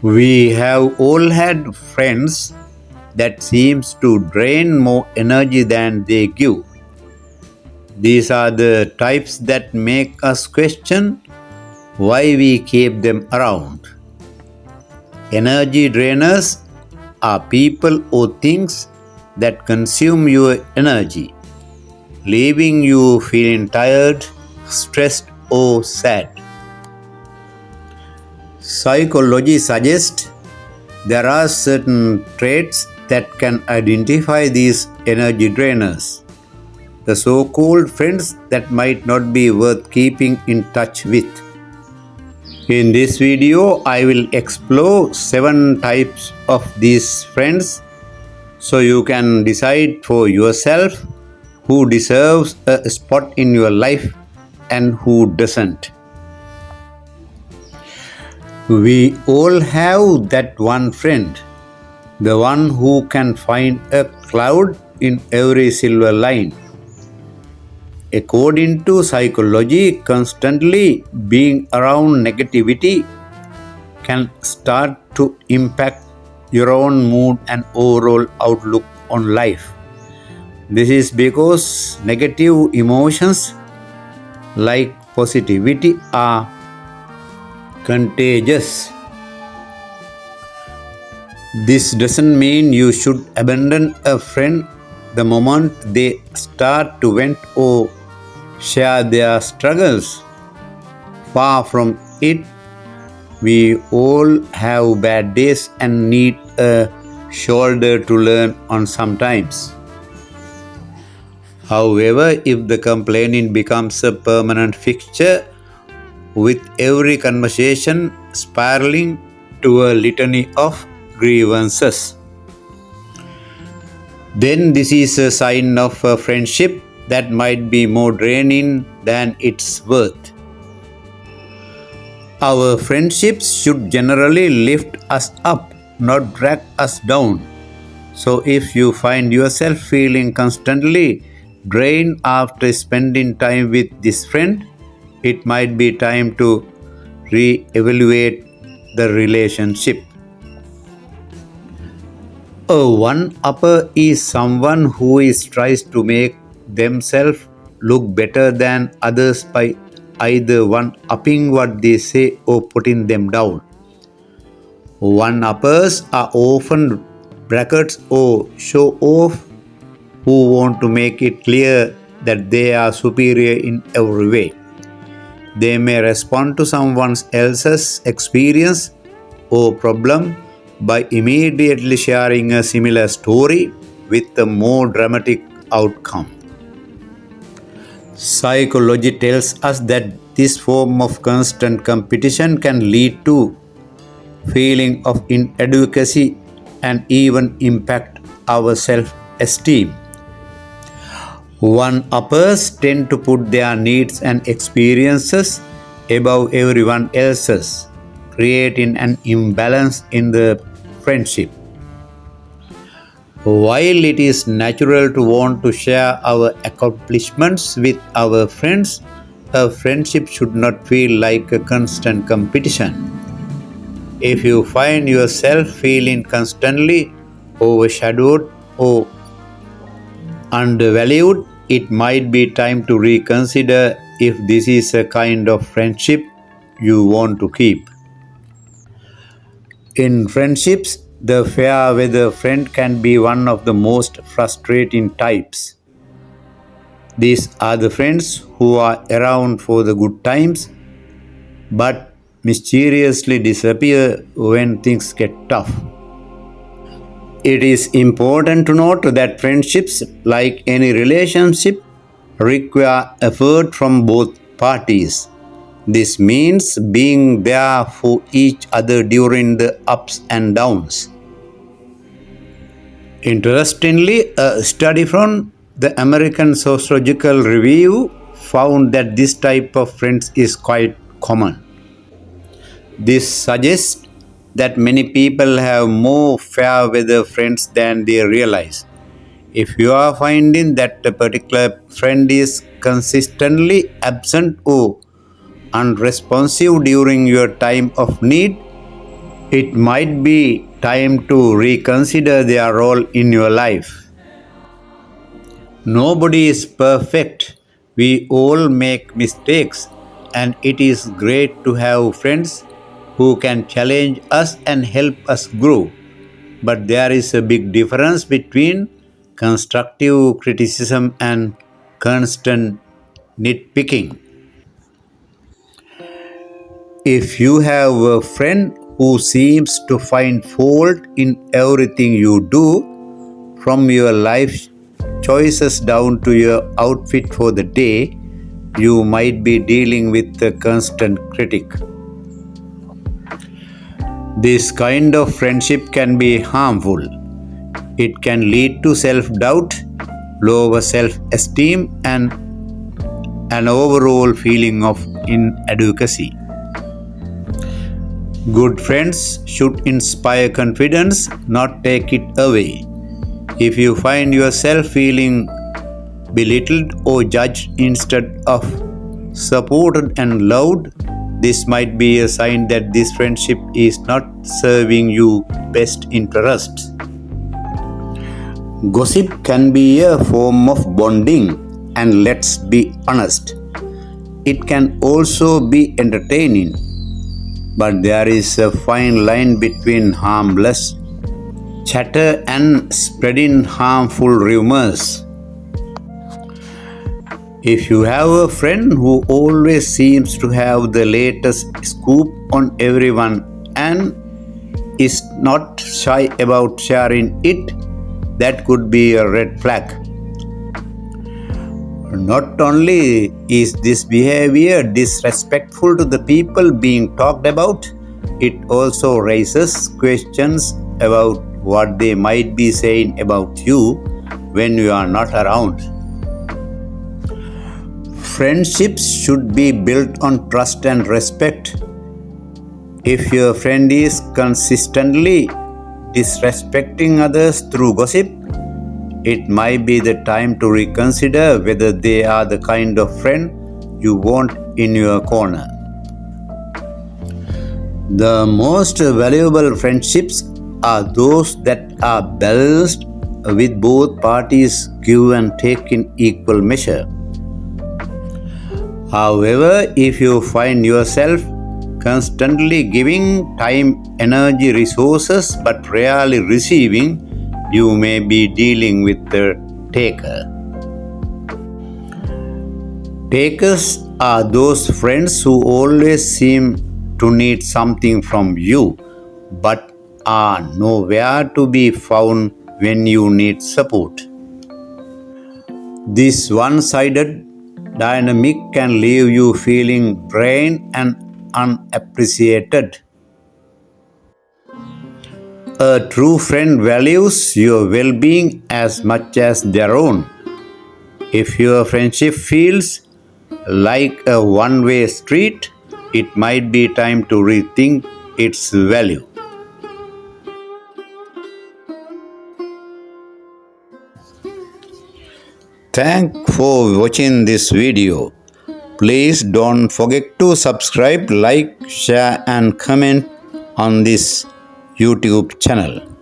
We have all had friends that seems to drain more energy than they give. These are the types that make us question why we keep them around. Energy drainers are people or things that consume your energy, leaving you feeling tired, stressed, or sad. Psychology suggests there are certain traits that can identify these energy drainers, the so-called friends that might not be worth keeping in touch with. In this video, I will explore 7 types of these friends so you can decide for yourself who deserves a spot in your life and who doesn't. We all have that one friend, the one who can find a cloud in every silver line. According to psychology, constantly being around negativity can start to impact your own mood and overall outlook on life. This is because negative emotions like positivity are contagious. This doesn't mean you should abandon a friend the moment they start to vent or share their struggles. Far from it, we all have bad days and need a shoulder to lean on sometimes. However, if the complaining becomes a permanent fixture, with every conversation spiraling to a litany of grievances, then this is a sign of a friendship that might be more draining than it's worth. Our friendships should generally lift us up, not drag us down. So if you find yourself feeling constantly drained after spending time with this friend, it might be time to re-evaluate the relationship. A one-upper is someone who tries to make themselves look better than others by either one-upping what they say or putting them down. One-uppers are often brackets or show-off who want to make it clear that they are superior in every way. They may respond to someone else's experience or problem by immediately sharing a similar story with a more dramatic outcome. Psychology tells us that this form of constant competition can lead to feeling of inadequacy and even impact our self-esteem. One-uppers tend to put their needs and experiences above everyone else's, creating an imbalance in the friendship. While it is natural to want to share our accomplishments with our friends, a friendship should not feel like a constant competition. If you find yourself feeling constantly overshadowed or undervalued, it might be time to reconsider if this is a kind of friendship you want to keep. In friendships, the fair weather friend can be one of the most frustrating types. These are the friends who are around for the good times but mysteriously disappear when things get tough. It is important to note that friendships, like any relationship, require effort from both parties. This means being there for each other during the ups and downs. Interestingly, a study from the American Sociological Review found that this type of friends is quite common. This suggests that many people have more fair weather friends than they realize. If you are finding that a particular friend is consistently absent or unresponsive during your time of need, It might be time to reconsider their role in your life. Nobody is perfect. We all make mistakes, and it is great to have friends who can challenge us and help us grow. But there is a big difference between constructive criticism and constant nitpicking. If you have a friend who seems to find fault in everything you do, from your life choices down to your outfit for the day, you might be dealing with a constant critic. This kind of friendship can be harmful. It can lead to self doubt, lower self esteem, and an overall feeling of inadequacy. Good friends should inspire confidence, not take it away. If you find yourself feeling belittled or judged instead of supported and loved, this might be a sign that this friendship is not serving you best interests. Gossip can be a form of bonding, and let's be honest, it can also be entertaining. But there is a fine line between harmless chatter and spreading harmful rumors. If you have a friend who always seems to have the latest scoop on everyone and is not shy about sharing it, that could be a red flag. Not only is this behavior disrespectful to the people being talked about, it also raises questions about what they might be saying about you when you are not around. Friendships should be built on trust and respect. If your friend is consistently disrespecting others through gossip, it might be the time to reconsider whether they are the kind of friend you want in your corner. The most valuable friendships are those that are balanced, with both parties give and take in equal measure. However, if you find yourself constantly giving time, energy, resources but rarely receiving, you may be dealing with the taker. Takers are those friends who always seem to need something from you but are nowhere to be found when you need support. This one sided dynamic can leave you feeling drained and unappreciated. A true friend values your well being as much as their own. If your friendship feels like a one way street, it might be time to rethink its value. Thanks for watching this video. Please don't forget to subscribe, like, share, and comment on this YouTube channel.